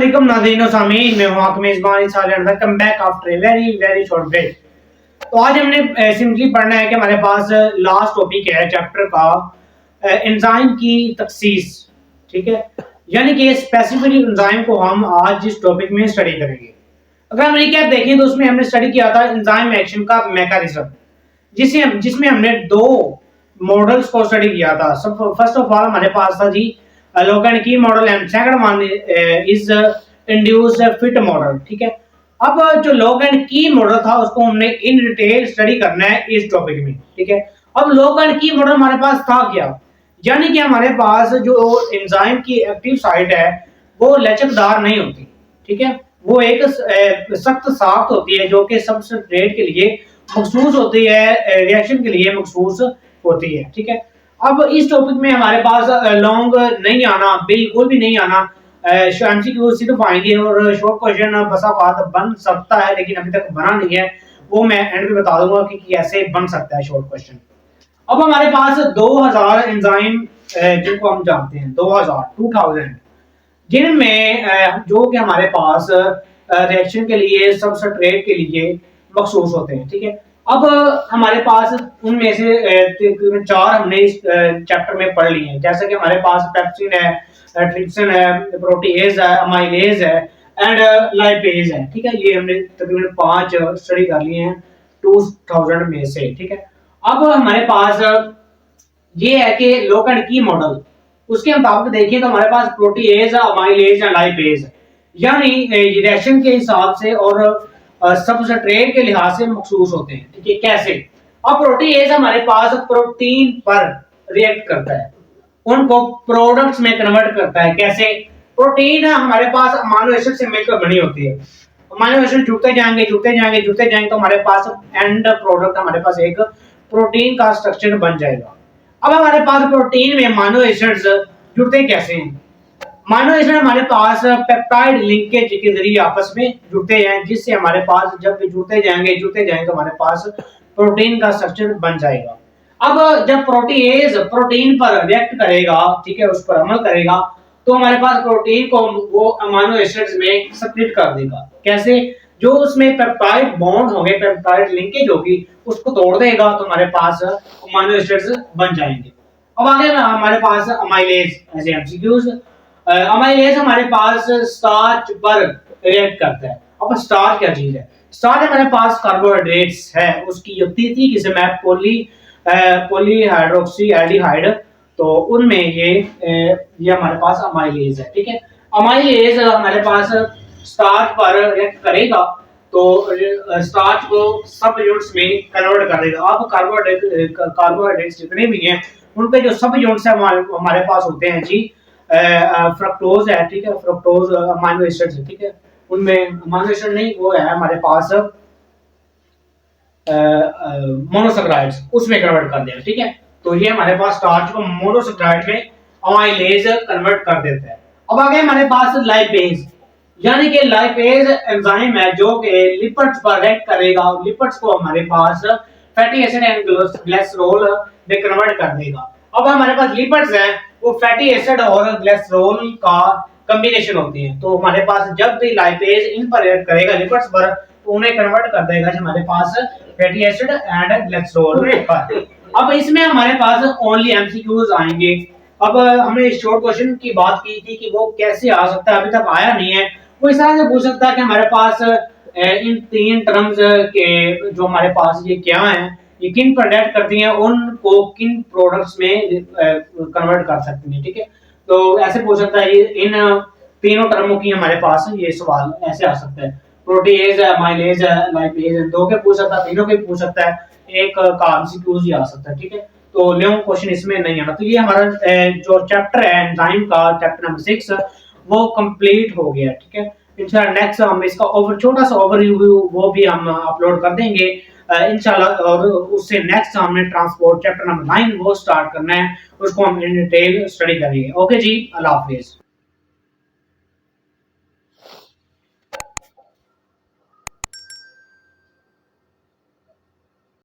अस्सलाम नाज़रीन सामीन, मैं हूं आपका मेज़बान इसालियन। Welcome back after a very very short break. तो आज हमने सिंपली पढ़ना है कि हमारे पास लास्ट टॉपिक है चैप्टर का एंजाइम की तखसीस। ठीक है, यानी कि स्पेसिफिक एंजाइम को हम आज इस टॉपिक में स्टडी करेंगे। अगर हम रिकैप देखें तो उसमें हमने स्टडी किया था एंजाइम एक्शन का मैकेनिज्म, जिसमें हमने दो मॉडल्स को स्टडी किया था। सब फर्स्ट ऑफ ऑल हमारे पास था जी लॉक एंड की model and second one is induced fit model. ठीक है, अब जो लॉक एंड की मॉडल था उसको हमने इन डिटेल स्टडी करना है इस टॉपिक में। ठीक है, अब लॉक एंड की मॉडल हमारे पास था क्या, यानी कि हमारे पास जो एंजाइम की एक्टिव साइट है वो लचकदार नहीं होती। ठीक है, वो एक सख्त साख्त होती है जो कि सबस्ट्रेट के लिए मखसूस होती है, रिएक्शन के लिए मखसूस होती है। ठीक है, अब इस टॉपिक में हमारे पास लॉन्ग नहीं आना, बिल्कुल भी नहीं आना। एमसीक्यू सिर्फ आएंगे और शॉर्ट क्वेश्चन बसा बात बन सकता है, लेकिन अभी तक बना नहीं है। वो मैं एंड में बता दूंगा कि कैसे बन सकता है शॉर्ट क्वेश्चन। अब हमारे पास 2000 एंजाइम जिनको हम जानते हैं 2000 जिनमें जो कि हमारे पास रिएक्शन के लिए सबस्ट्रेट के लिए मखसूस होते हैं। ठीक है, अब हमारे पास उनमें से तकरीबन 4 हमने इस चैप्टर में पढ़ लिए हैं। जैसे कि हमारे पास पेप्सिन है, ट्रिप्सिन है, प्रोटीएज है, अमाइलेज है एंड लाइपेज है। ठीक है, ये हमने तकरीबन 5 स्टडी कर लिए हैं 2000 में से। ठीक है, अब हमारे पास ये है कि लॉक एंड की मॉडल, उसके मुताबिक देखिए तो हमारे पास प्रोटीएज, अमाइलेज एंड लाइपेज, यानी रिएक्शन के हिसाब से और सबस्ट्रेट के लिहाज से मखसूस होते हैं। ठीक है, कैसे? अब प्रोटीएज हमारे पास प्रोटीन पर रिएक्ट करता है, उनको प्रोडक्ट्स में कन्वर्ट करता है। कैसे? प्रोटीन हमारे पास अमीनो एसिड से मिलकर बनी होती है। अमीनो एसिड जुड़ते जाएंगे तो हमारे पास एंड प्रोडक्ट हमारे पास एक प्रोटीन का स्ट्रक्चर बन जाएगा। अब हमारे पास प्रोटीन में अमीनो एसिड्स जुड़ते कैसे हैं? अमीनो एसिड हमारे पास पेप्टाइड लिंकेज के जरिए आपस में जुड़ते हैं, जिससे हमारे पास जब जुड़ते जाएंगे तो हमारे पास प्रोटीन का स्ट्रक्चर बन जाएगा। अब जब प्रोटीएज प्रोटीन पर रिएक्ट करेगा, ठीक है, उस पर अमल करेगा, तो हमारे पास प्रोटीन को वो अमीनो एसिड्स में स्प्लिट कर देगा। कैसे? जो उसमें पेप्टाइड बॉन्ड होंगे, पेप्टाइड लिंकेज होगी, उसको तोड़ देगा तो हमारे पास अमीनो एसिड्स बन जाएंगे। अब आगे हमारे पास अमाइलेज ऐसे एमसीक्यूज। अमाइलेज हमारे पास स्टार्च पर रिएक्ट करता है। अब स्टार्च क्या चीज है? स्टार्च हमारे पास कार्बोहाइड्रेट्स है, उसकी जो तीसरी किस्म है पॉलीहाइड्रोक्सी एल्डिहाइड, तो उनमें ये हमारे पास अमाइलेज है। ठीक है, अमाइलेज हमारे पास स्टार्च पर रिएक्ट करेगा तो स्टार्च को सब यूनिट्स में कन्वर्ट कर देगा। अब कार्बोहाइड्रेट्स जितने भी हैं उनके जो सब यूनिट्स है हमारे पास होते हैं जी फ्रक्टोज है। ठीक है, फ्रक्टोज अमीनो एसिड्स है। ठीक है, उनमें अमीनो एसिड नहीं, वो है हमारे पास मोनोसैकेराइड्स, उसमें कन्वर्ट कर देगा। ठीक है, तो ये हमारे पास स्टार्च को मोनोसैकेराइड में अमाइलेज कन्वर्ट कर देता है। अब आगे हमारे पास लाइपेज, यानी कि लाइपेज एंजाइम है जो कि लिपिड्स पर रिएक्ट करेगा। लिपिड्स को हमारे पास फैटी एसिड एंड ग्लिसरॉल में कन्वर्ट कर देगा। अब हमारे पास लिपिड्स हैं, वो फैटी एसिड और ग्लिसरॉल का कॉम्बिनेशन होती है, तो हमारे पास जब भी लाइपेज इन पर रिएक्ट करेगा लिपिड्स पर, तो उन्हें कन्वर्ट कर देगा हमारे पास फैटी एसिड एंड ग्लिसरॉल पर। अब इसमें हमारे पास ओनली एमसीक्यूज आएंगे। अब हमने शॉर्ट क्वेश्चन की बात की थी कि वो कैसे आ सकता है, अभी तक आया नहीं है। वो इस तरह से पूछ सकता है कि हमारे पास इन 3 टर्म्स के जो हमारे पास ये क्या हैं, ये किन पर रिएक्ट करती हैं, उनको किन प्रोडक्ट्स में कन्वर्ट कर सकती हैं। ठीक है, तो ऐसे पूछ सकता है, इन तीनों टर्मों की हमारे पास ये सवाल ऐसे आ सकता है। प्रोटीएज है, अमाइलेज है, लाइपेज है, दो के पूछ सकता है, तीनों के पूछ सकता है, एक का एमसीक्यूज ही आ सकता है। ठीक है, तो लॉन्ग क्वेश्चन इसमें नहीं आना। तो ये हमारा जो चैप्टर है एंजाइम का, चैप्टर नंबर 6, वो कंप्लीट हो गया। ठीक है, इंशाल्लाह नेक्स्ट हम इसका छोटा सा ओवरव्यू वो भी हम अपलोड कर देंगे इंशाल्लाह। और उससे नेक्स्ट हमने ट्रांसपोर्ट चैप्टर नंबर 9 वो स्टार्ट करना है, उसको हम इन डिटेल स्टडी करेंगे। ओके जी, अल्लाह हाफिज।